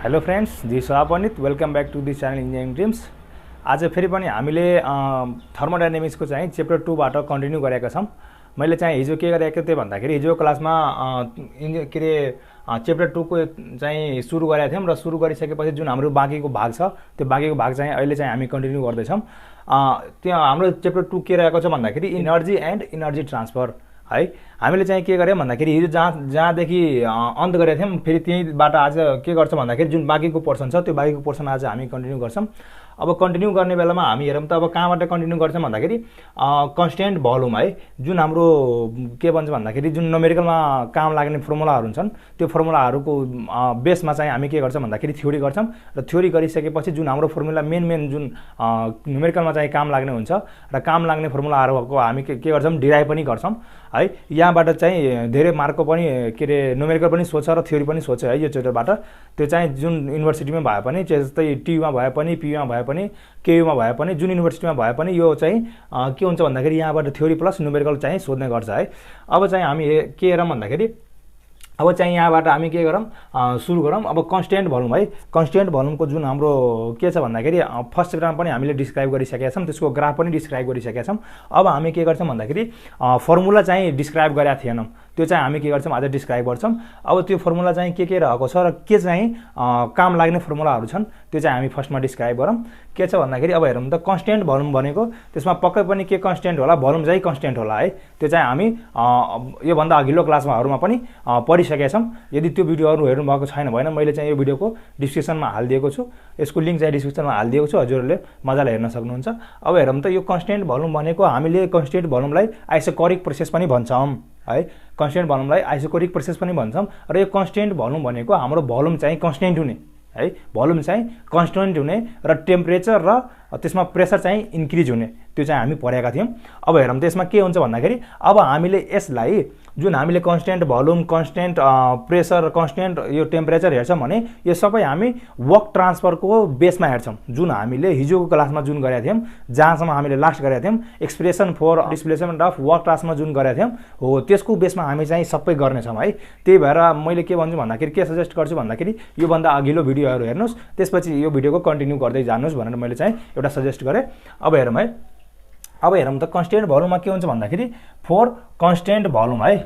Hello friends, this अपनित welcome back to this channel engineering dreams. आज फेरि पनि हामीले थर्मोडायनामिक्सको चाहिँ चैप्टर 2 बाट कन्टिन्यू गरेका छौं। मैले चाहिँ हिजो के गरेको थिएँ भन्दाखेरि हिजो क्लासमा के रे चैप्टर 2 को चाहिँ सुरु गरेका थियौं र सुरु गरिसकेपछि जुन हाम्रो बाँकीको भाग छ त्यो बाँकीको भाग चाहिँ अहिले चाहिँ हामी कन्टिन्यू गर्दै छौं। त्यहाँ हाम्रो चैप्टर 2 के रहेको छ भन्दाखेरि एनर्जी एन्ड एनर्जी ट्रान्सफर है। हामीले चाहिँ के गर्यौं भन्दाखेरि हिजो जहाँदेखि अन्त गरेका थियौं फेरि त्यहीबाट आज के गर्छ भन्दाखेरि जुन बाँकीको पोर्सन छ त्यो बाँकीको पोर्सन आज हामी कन्टिन्यू गर्छौं। अब कन्टिन्यू गर्ने बेलामा हामी हेरौं त अब कहाँबाट कन्टिन्यू गर्छौं भन्दाखेरि कन्स्टेन्ट भोल्युम है। जुन हाम्रो के भन्छ भन्दाखेरि जुन न्युमेरिकलमा काम लाग्ने फर्मुलाहरु हुन्छन् त्यो फर्मुलाहरुको बेसमा चाहिँ हामी के गर्छौं भन्दाखेरि थ्योरी गर्छौं र थ्योरी गरिसकेपछि जुन हाम्रो फर्मुला मेन जुन न्युमेरिकलमा चाहिँ काम लाग्ने हुन्छ र काम लाग्ने फर्मुलाहरुको हामी के गर्छौं डिराइभ पनि गर्छौं है। यहाँबाट चाहिँ धेरै मार्कको पनि के रे न्युमेरिकल पनि सोध्छ र थ्योरी पनि सोध्छ है। यो च्याप्टरबाट त्यो चाहिँ जुन युनिभर्सिटीमा भए पनि जस्तै टीयुमा भए पनि पीयुमा भए पनि केयुमा भए पनि जुन युनिभर्सिटीमा भए पनि यो चाहिँ के हुन्छ भन्दाखेरि यहाँबाट थ्योरी प्लस न्युमेरिकल चाहिँ सोध्ने गर्छ है। अब चाहिँ हामी के हेरौं भन्दाखेरि अब चाहिँ यहाँबाट हामी के गरौँ सुरु गरौँ। अब कन्स्टेन्ट भोल्युम है। कन्स्टेन्ट भोल्युमको जुन हाम्रो के छ भन्दाखेरि फर्स्ट च्याप्टरमा पनि हामीले डिस्क्राइब गरिसकेका छौं, त्यसको ग्राफ पनि डिस्क्राइब गरिसकेका छौं। अब हामी के गर्छौं भन्दाखेरि फर्मुला चाहिँ डिस्क्राइब गरेका थिएनौं, त्यो चाहिँ हामी के गर्छौं आज डिस्क्राइब गर्छौं। अब त्यो फर्मुला चाहिँ के रहेको छ र के चाहिँ काम लाग्ने फर्मुलाहरु छन् त्यो चाहिँ हामी फर्स्टमा डिस्क्राइब गरौँ। के छ भन्दाखेरि अब हेरौँ त कन्स्टेन्ट भोल्युम भनेको त्यसमा पक्कै पनि के कन्स्टेन्ट होला, भोल्युम चाहिँ कन्स्टेन्ट होला है। त्यो चाहिँ हामी यो भन्दा अघिल्लो क्लासमाहरुमा पनि पढिसकेका छौं। यदि त्यो भिडियोहरु हेर्नु भएको छैन भने मैले चाहिँ यो भिडियोको डिस्क्रिप्सनमा हाल्दिएको छु, यसको लिंक चाहिँ डिस्क्रिप्सनमा हाल्दिएको छु, हजुरहरुले मजाले हेर्न सक्नुहुन्छ। अब हेरौँ त यो कन्स्टेन्ट भोल्युम भनेको हामीले कन्स्टेन्ट भोल्युमलाई आइसोकोरिक प्रोसेस पनि भन्छौं है। कन्स्टेन्ट भोल्युमलाई आइसोकोरिक प्रोसेस पनि भन्छौं र यो कन्स्टेन्ट भोल्युम भनेको हाम्रो भोल्युम चाहिँ कन्स्टेन्ट हुने है। भोल्युम चाहिँ कन्स्टेन्ट हुने र टेम्परेचर र त्यसमा प्रेसर चाहिँ इन्क्रिज हुने त्यो चाहिँ हामी पढेका थियौं। अब हेरौँ त यसमा के हुन्छ भन्दाखेरि अब हामीले यसलाई जुन हामीले constant volume, constant pressure, constant यो टेम्परेचर हेर्छौं भने यो सबै हामी वर्क ट्रान्सफरको बेसमा हेर्छौं। जुन हामीले हिजोको क्लासमा जुन गरेका थियौं, जहाँसम्म हामीले लास्ट गरेका थियौं expression for displacement of work ट्रान्सफरमा जुन गरेका थियौं हो त्यसको बेसमा हामी चाहिँ सबै गर्ने छौं है। त्यही भएर मैले के भन्छु भन्दाखेरि के सजेस्ट गर्छु भन्दाखेरि यो भन्दा अघिल्लो भिडियोहरु हेर्नुस्, त्यसपछि यो भिडियोको कन्टिन्यू गर्दै जानुस् भनेर मैले चाहिँ एउटा सजेस्ट गरे। अब हेरौँ है। अब हेरौँ त कन्स्टेन्ट भोल्युममा के हुन्छ भन्दाखेरि फर कन्स्टेन्ट भोल्युम है।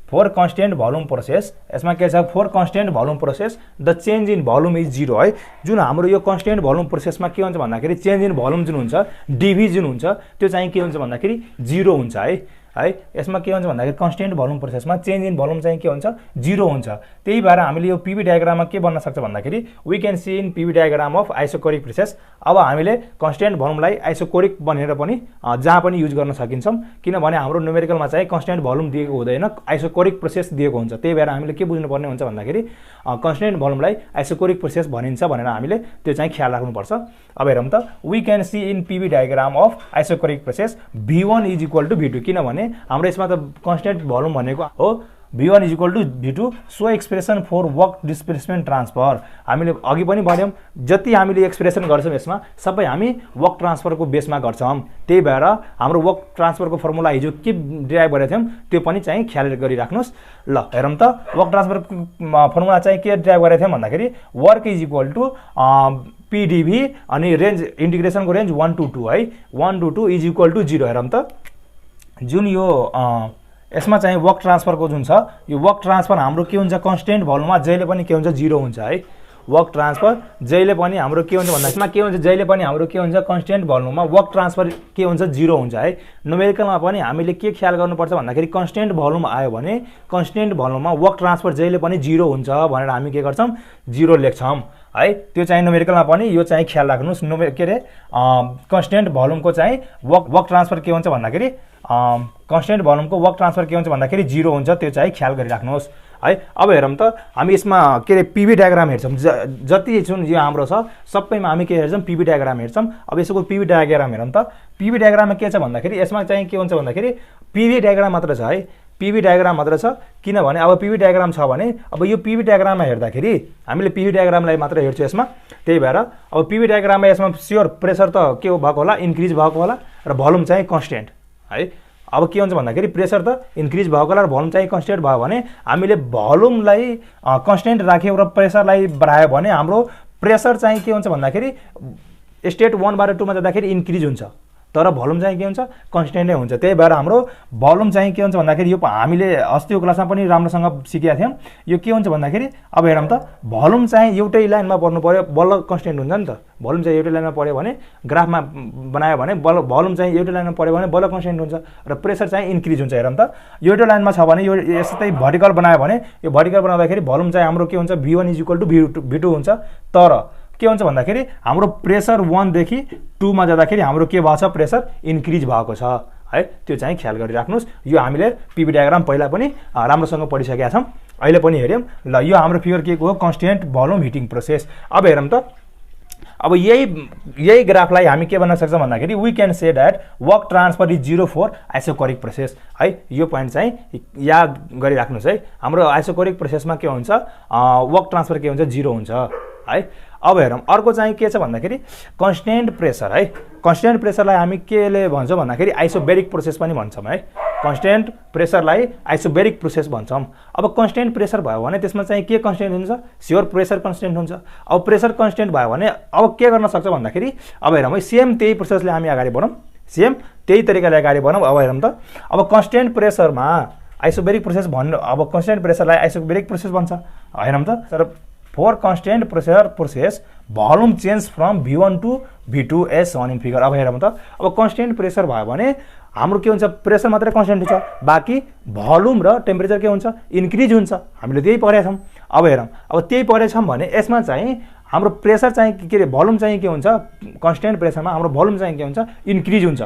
फर कन्स्टेन्ट भोल्युम प्रोसेस यसमा के छ for constant volume process the change in volume is 0 है। जुन हाम्रो यो कन्स्टेन्ट भोल्युम प्रोसेसमा के हुन्छ भन्दाखेरि चेन्ज इन भोल्युम जुन हुन्छ डीभी जुन हुन्छ त्यो चाहिँ के हुन्छ भन्दाखेरि 0 हुन्छ है। यसमा के हुन्छ भन्दाखेरि कन्स्टेन्ट भोल्युम प्रोसेसमा चेन्ज इन भोल्युम चाहिँ के हुन्छ 0 हुन्छ। त्यही भएर हामीले यो पीवी डायग्राममा के बन्न सक्छ भन्दाखेरि we can see in PV diagram of isochoric process. अब हामीले कन्स्टेन्ट भोल्युमलाई आइसोकोरिक बनेर पनि जहाँ पनि युज गर्न सकिन्छौं, किनभने हाम्रो न्युमेरिकलमा चाहिँ कन्स्टेन्ट भोल्युम दिएको हुँदैन, आइसोकोरिक प्रोसेस दिएको हुन्छ। त्यही भएर हामीले के बुझ्नुपर्ने हुन्छ भन्दाखेरि कन्स्टेन्ट भोल्युमलाई आइसोकोरिक प्रोसेस भनिन्छ भनेर हामीले त्यो चाहिँ ख्याल राख्नुपर्छ। अब हेरौँ त we can see in PV diagram of isochoric process V1 is equal to V2 किनभने हाम्रो यसमा त कन्स्टेन्ट भोल्युम भनेको हो V1 is equal to V2 so expression for work displacement transfer. हामीले अघि पनि भन्यौं जति हामीले एक्सप्रेसन गर्छौं यसमा सबै हामी वर्क ट्रान्सफरको बेसमा गर्छौं। त्यही भएर हाम्रो वर्क ट्रान्सफरको फर्मुला हिजो के डिराइभ गरेका थियौं त्यो पनि चाहिँ ख्याल गरिराख्नुस्। ल हेरौँ त वर्क ट्रान्सफरको फर्मुला चाहिँ के डिराइभ गरेका थियौं भन्दाखेरि वर्क इज इक्वल टु पीडीभी अनि रेन्ज इन्टिग्रेसनको रेन्ज 1 to 2 है। 1 to 2 इज इक्वल टु 0। हेरौँ त जुन यो यसमा चाहिँ वर्क ट्रान्सफरको जुन छ यो वर्क ट्रान्सफर हाम्रो के हुन्छ कन्स्टेन्ट भोल्युममा जहिले पनि के हुन्छ 0 हुन्छ है। वर्क ट्रान्सफर जहिले पनि हाम्रो के हुन्छ भन्दा यसमा के हुन्छ जहिले पनि हाम्रो के हुन्छ कन्स्टेन्ट भोल्युममा वर्क ट्रान्सफर के हुन्छ 0 हुन्छ है। न्युमेरिकलमा पनि हामीले के ख्याल गर्नुपर्छ भन्दाखेरि कन्स्टेन्ट भोल्युम आयो भने कन्स्टेन्ट भोल्युममा वर्क ट्रान्सफर जहिले पनि 0 हुन्छ भनेर हामी के गर्छौं 0 लेख्छौं है। त्यो चाहिँ न्युमेरिकलमा पनि यो चाहिँ ख्याल राख्नुस्। के रे कन्स्टेन्ट भोल्युमको चाहिँ वर्क ट्रान्सफर के हुन्छ भन्दाखेरि कन्स्टेन्ट भोल्युमको वर्क ट्रान्सफर के हुन्छ भन्दाखेरि 0 हुन्छ, त्यो चाहिँ ख्याल गरिराख्नुस् है। अब हेरौँ त हामी यसमा के रे पीवी डायग्राम हेर्छौं। जति जुन यो हाम्रो छ सबैमा हामी के हेर्छौं पीवी डायग्राम हेर्छौं। अब यसको पीवी डायग्राम हेरौँ त पीवी डायग्राममा के छ भन्दाखेरि यसमा चाहिँ के हुन्छ भन्दाखेरि पीवी डायग्राम मात्र छ है। पीवी डायग्राम मात्र छ किनभने अब पीवी डायग्राम छ भने अब यो पीवी डायग्राममा हेर्दाखेरि हामीले पीवी डायग्रामलाई मात्र हेर्छौं यसमा। त्यही भएर अब पीवी डायग्राममा यसमा स्योर प्रेसर त के भएको होला इन्क्रिज भएको होला र भोल्युम चाहिँ कन्स्टेन्ट है। अब के हुन्छ भन्दाखेरि प्रेसर त इन्क्रिज भएको र भोल्युम चाहिँ कन्स्टेन्ट भयो भने हामीले भोल्युमलाई कन्स्टेन्ट राख्यौँ र प्रेसरलाई बढायो भने हाम्रो प्रेसर चाहिँ के हुन्छ भन्दाखेरि स्टेट 1 बाट 2 मा जाँदाखेरि इन्क्रिज हुन्छ, तर भोल्युम चाहिँ के हुन्छ कन्स्टेन्टै हुन्छ। त्यही भएर हाम्रो भोल्युम चाहिँ के हुन्छ भन्दाखेरि यो हामीले अस्तिको क्लासमा पनि राम्रोसँग सिकेका थियौँ। यो के हुन्छ भन्दाखेरि अब हेरौँ त भोल्युम चाहिँ एउटै लाइनमा बढ्नु पर्यो बल्ल कन्स्टेन्ट हुन्छ नि त। भोल्युम चाहिँ एउटै लाइनमा पढ्यो भने ग्राफमा बनायो भने बल्ल भोल्युम चाहिँ एउटै लाइनमा पढ्यो भने बल्ल कन्स्टेन्ट हुन्छ र प्रेसर चाहिँ इन्क्रिज हुन्छ। हेरौँ त एउटै लाइनमा छ भने यो यस्तै भर्टिकल बनायो भने यो भर्टिकल बनाउँदाखेरि भोल्युम चाहिँ हाम्रो के हुन्छ V1 = V2 हुन्छ, तर के हुन्छ भन्दाखेरि हाम्रो प्रेसर 1 देखि 2 मा जाँदाखेरि हाम्रो के भएको छ प्रेसर इन्क्रिज भएको छ है। त्यो चाहिँ ख्याल गरिराख्नुस्। यो हामीले पीवी डायग्राम पहिला पनि राम्रोसँग पढिसकेका छौँ, अहिले पनि हेर्यौँ। ल यो हाम्रो फिगर के हो कन्स्टेन्ट भोल्युम हिटिङ प्रोसेस। अब हेरौँ त अब यही ग्राफलाई हामी के भन्न सक्छौँ भन्दाखेरि we can say that work transfer is 0 for isochoric process है। यो पोइन्ट चाहिँ याद गरिराख्नुस् है। हाम्रो आइसोकोरिक प्रोसेसमा के हुन्छ वर्क ट्रान्सफर के हुन्छ 0 हुन्छ है। अब हेरौँ अर्को चाहिँ के छ भन्दाखेरि कन्स्टेन्ट प्रेसर है। कन्स्टेन्ट प्रेसरलाई हामी केले भन्छौँ भन्दाखेरि आइसोबेरिक प्रोसेस पनि भन्छौँ है। कन्स्टेन्ट प्रेसरलाई आइसोबेरिक प्रोसेस भन्छौँ। अब कन्स्टेन्ट प्रेसर भयो भने त्यसमा चाहिँ के कन्स्टेन्ट हुन्छ स्योर प्रेसर कन्स्टेन्ट हुन्छ। अब प्रेसर कन्स्टेन्ट भयो भने अब के गर्न सक्छ भन्दाखेरि अब हेरौँ है सेम त्यही प्रोसेसले हामी अगाडि बढौँ, सेम त्यही तरिकाले अगाडि बढौँ। अब हेरौँ त अब कन्स्टेन्ट प्रेसरमा आइसोबेरिक प्रोसेस भन्नु अब कन्स्टेन्ट प्रेसरलाई आइसोबेरिक प्रोसेस भन्छ। हेरौँ त तर for constant pressure process volume change from V1 to V2 as shown in figure। अब हेरौँ त अब कन्स्टेन्ट प्रेसर भयो भने हाम्रो के हुन्छ प्रेसर मात्रै कन्स्टेन्ट हुन्छ, बाँकी भोल्युम र टेम्परेचर के हुन्छ इन्क्रिज हुन्छ। हामीले त्यही पढेका छौँ। अब हेरौँ अब त्यही पढेछौँ भने यसमा चाहिँ हाम्रो प्रेसर चाहिँ के अरे भोल्युम चाहिँ के हुन्छ कन्स्टेन्ट प्रेसरमा हाम्रो भोल्युम चाहिँ के हुन्छ इन्क्रिज हुन्छ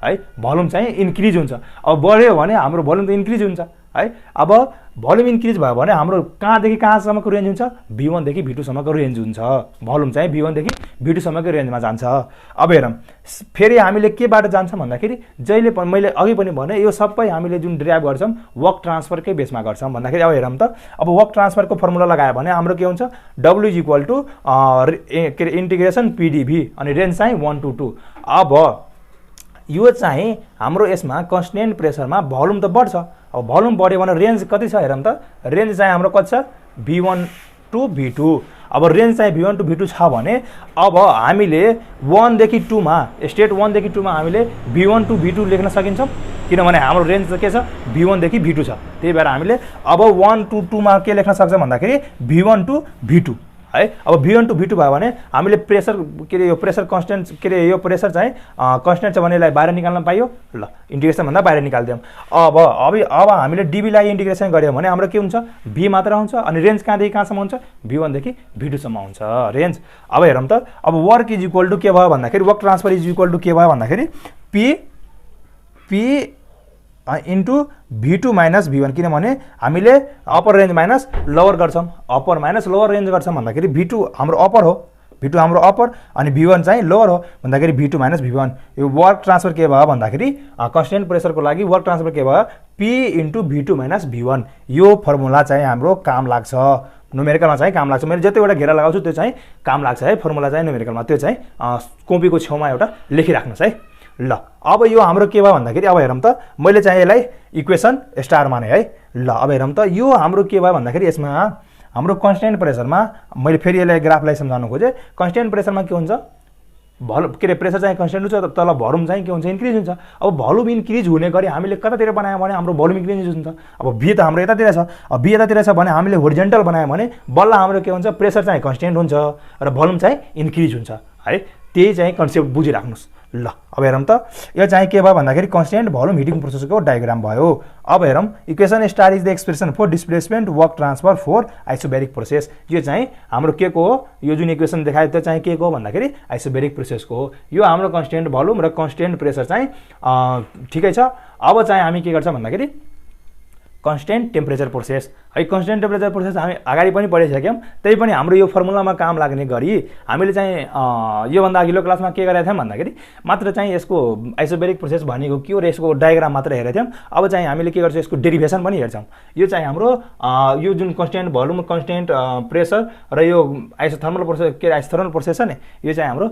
है। भोल्युम चाहिँ इन्क्रिज हुन्छ। अब बढ्यो भने हाम्रो भोल्युम त इन्क्रिज हुन्छ है। अब भोल्युम इन्क्रिज भयो भने हाम्रो कहाँदेखि कहाँसम्मको रेन्ज हुन्छ V1 देखि V2 सम्मको रेन्ज हुन्छ। भोल्युम चाहिँ V1 देखि V2 सम्मको रेन्जमा जान्छ। अब हेरौँ फेरि हामीले केबाट जान्छ भन्दाखेरि जहिले पनि मैले अघि पनि भने यो सबै हामीले जुन ड्राइभ गर्छौँ वर्क ट्रान्सफरकै बेसमा गर्छौँ भन्दाखेरि अब हेरौँ त अब वर्क ट्रान्सफरको फर्मुला लगायो भने हाम्रो के हुन्छ W = के अरे इन्टिग्रेसन PdV अनि रेन्ज चाहिँ 1 to 2। अब यो चाहिँ हाम्रो यसमा कन्स्टेन्ट प्रेसरमा भोल्युम त बढ्छ। अब भोल्युम बढ्यो भने रेन्ज कति छ हेरौँ त रेन्ज चाहिँ हाम्रो कति छ V1 to V2। अब रेन्ज चाहिँ V1 to V2 छ भने अब हामीले 1 देखि 2 मा स्टेट 1 देखि 2 मा हामीले V1 to V2 लेख्न सकिन्छौँ, किनभने हाम्रो रेन्ज त के छ V1 देखि V2 छ। त्यही भएर हामीले अब 1 to 2 मा के लेख्न सक्छौँ भन्दाखेरि V1 to V2 है। अब V1 to V2 भयो भने हामीले प्रेसर के अरे यो प्रेसर कन्स्टेन्ट के अरे यो प्रेसर चाहिँ कन्स्टेन्ट छ भने यसलाई बाहिर निकाल्न पाइयो। ल इन्टिग्रेसन भन्दा बाहिर निकाल्दियौँ। अब हामीले डीबीलाई इन्टिग्रेसन गऱ्यौँ भने हाम्रो के हुन्छ V मात्र हुन्छ अनि रेन्ज कहाँदेखि कहाँसम्म हुन्छ V1 देखि V2 सम्म हुन्छ रेन्ज। अब हेरौँ त अब वर्क इज इक्वल टु के भयो भन्दाखेरि work transfer is equal to के भयो भन्दाखेरि P into V2 minus V1, किनभने हामीले अप्पर रेन्ज माइनस लोवर गर्छौँ, अप्पर माइनस लोवर रेन्ज गर्छौँ भन्दाखेरि V2 हाम्रो अप्पर हो, V2 हाम्रो अप्पर अनि V1 चाहिँ लोवर हो भन्दाखेरि V2 माइनस V1। यो वर्क ट्रान्सफर के भयो भन्दाखेरि कन्स्टेन्ट प्रेसरको लागि वर्क ट्रान्सफर के भयो P into V2 minus V1। यो फर्मुला चाहिँ हाम्रो काम लाग्छ, न्युमेरिकलमा चाहिँ काम लाग्छ। मैले जतिवटा घेरा लगाउँछु त्यो चाहिँ काम लाग्छ है फर्मुला चाहिँ न्युमेरिकलमा। त्यो चाहिँ कपीको छेउमा एउटा लेखिराख्नुहोस् है। ल अब यो हाम्रो के भयो भन्दाखेरि अब हेरौँ त मैले चाहिँ यसलाई इक्वेसन स्टार माने है। ल अब हेरौँ त यो हाम्रो के भयो भन्दाखेरि यसमा हाम्रो कन्स्टेन्ट प्रेसरमा मैले फेरि यसलाई ग्राफलाई सम्झाउन खोजेँ। कन्स्टेन्ट प्रेसरमा के हुन्छ के अरे प्रेसर चाहिँ कन्स्टेन्ट हुन्छ तल भोल्युम चाहिँ के हुन्छ इन्क्रिज हुन्छ। अब भोल्युम इन्क्रिज हुने गरी हामीले कतातिर बनायौँ भने हाम्रो भोल्युम इन्क्रिज हुन्छ। अब V त हाम्रो यतातिर छ, अब V यतातिर छ भने हामीले होरिजेन्टल बनायौँ भने बल्ल हाम्रो के हुन्छ प्रेसर चाहिँ कन्स्टेन्ट हुन्छ र भोल्युम चाहिँ इन्क्रिज हुन्छ है। त्यही चाहिँ कन्सेप्ट बुझिराख्नुहोस्। ल अब हेरौँ त यो चाहिँ के भयो भन्दाखेरि कन्स्टेन्ट भोल्युम हिटिङ प्रोसेसको डायग्राम भयो। अब हेरौँ equation star is the expression for displacement work transfer for isobaric process. यो चाहिँ हाम्रो के को हो यो जुन इक्वेसन देखायो त्यो चाहिँ के को हो भन्दाखेरि आइसोबेरिक प्रोसेसको हो। यो हाम्रो कन्स्टेन्ट भोल्युम र कन्स्टेन्ट प्रेसर चाहिँ ठिकै छ। अब चाहिँ हामी के गर्छौँ भन्दाखेरि कन्स्टेन्ट टेम्परेचर प्रोसेस है। कन्स्टेन्ट टेम्परेचर प्रोसेस हामी अगाडि पनि पढिसक्यौँ, त्यही पनि हाम्रो यो फर्मुलामा काम लाग्ने गरी हामीले चाहिँ योभन्दा अघिल्लो क्लासमा के गरेका थियौँ भन्दाखेरि मात्र चाहिँ यसको आइसोबेरिक प्रोसेस भनेको के हो र यसको डायग्राम मात्र हेरेका थियौँ। अब चाहिँ हामीले के गर्छौँ यसको डेरिभेसन पनि हेर्छौँ। यो चाहिँ हाम्रो यो जुन कन्स्टेन्ट भोल्युम कन्स्टेन्ट प्रेसर र यो आइसोथर्मल प्रोसेस के आइसोथर्मल प्रोसेस छ नि यो चाहिँ हाम्रो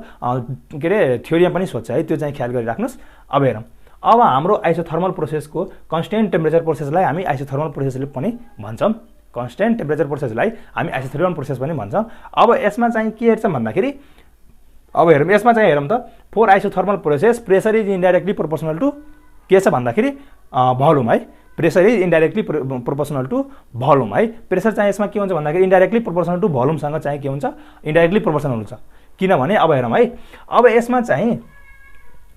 के अरे थ्योरीमा पनि सोध्छ है, त्यो चाहिँ ख्याल गरिराख्नुहोस्। अब हेरौँ अब हाम्रो आइसोथर्मल प्रोसेसको कन्स्टेन्ट टेम्परेचर प्रोसेसलाई हामी आइसोथर्मल प्रोसेसले पनि भन्छौँ। कन्स्टेन्ट टेम्परेचर प्रोसेसलाई हामी आइसोथर्मल प्रोसेस पनि भन्छौँ। अब यसमा चाहिँ के हेर्छ भन्दाखेरि अब हेरौँ, यसमा चाहिँ हेरौँ त, for isothermal process pressure is indirectly proportional to के छ भन्दाखेरि भोल्युम है। Pressure is indirectly proportional to volume है। प्रेसर चाहिँ यसमा के हुन्छ भन्दाखेरि इन्डाइरेक्टली प्रोपोर्सनल टु भोल्युमसँग चाहिँ के हुन्छ, इन्डाइरेक्टली प्रोपोर्सनल हुन्छ। किनभने अब हेरौँ है, अब यसमा चाहिँ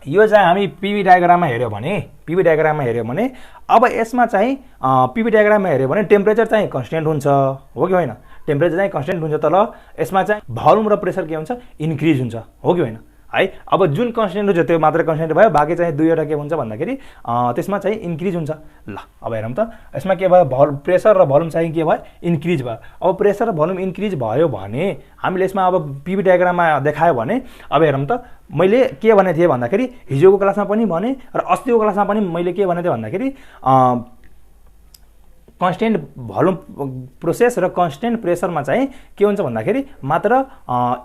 यो चाहिँ हामी पिभी डायग्राममा हेऱ्यो भने अब यसमा चाहिँ पिभी डायग्राममा हेऱ्यो भने टेम्परेचर चाहिँ कन्स्टेन्ट हुन्छ, हो कि होइन? टेम्परेचर चाहिँ कन्स्टेन्ट हुन्छ, तर यसमा चाहिँ भोल्युम र प्रेसर के हुन्छ, इन्क्रिज हुन्छ, हो कि होइन है? अब जुन कन्स्टेन्ट हुन्छ त्यो मात्र कन्स्टेन्ट भयो, बाँकी चाहिँ दुईवटा के हुन्छ भन्दाखेरि त्यसमा चाहिँ इन्क्रिज हुन्छ। ल अब हेरौँ त, यसमा के भयो, प्रेसर र भोल्युम चाहिँ के भयो, इन्क्रिज भयो। अब प्रेसर र भोल्युम इन्क्रिज भयो भने हामीले यसमा अब पिभी डायग्राममा देखायो भने अब हेरौँ त, मैले के भनेको थिएँ भन्दाखेरि हिजोको क्लासमा पनि भने र अस्तिको क्लासमा पनि मैले के भनेको थिएँ भन्दाखेरि कन्स्टेन्ट भोल्युम प्रोसेस र कन्स्टेन्ट प्रेसरमा चाहिँ के हुन्छ भन्दाखेरि मात्र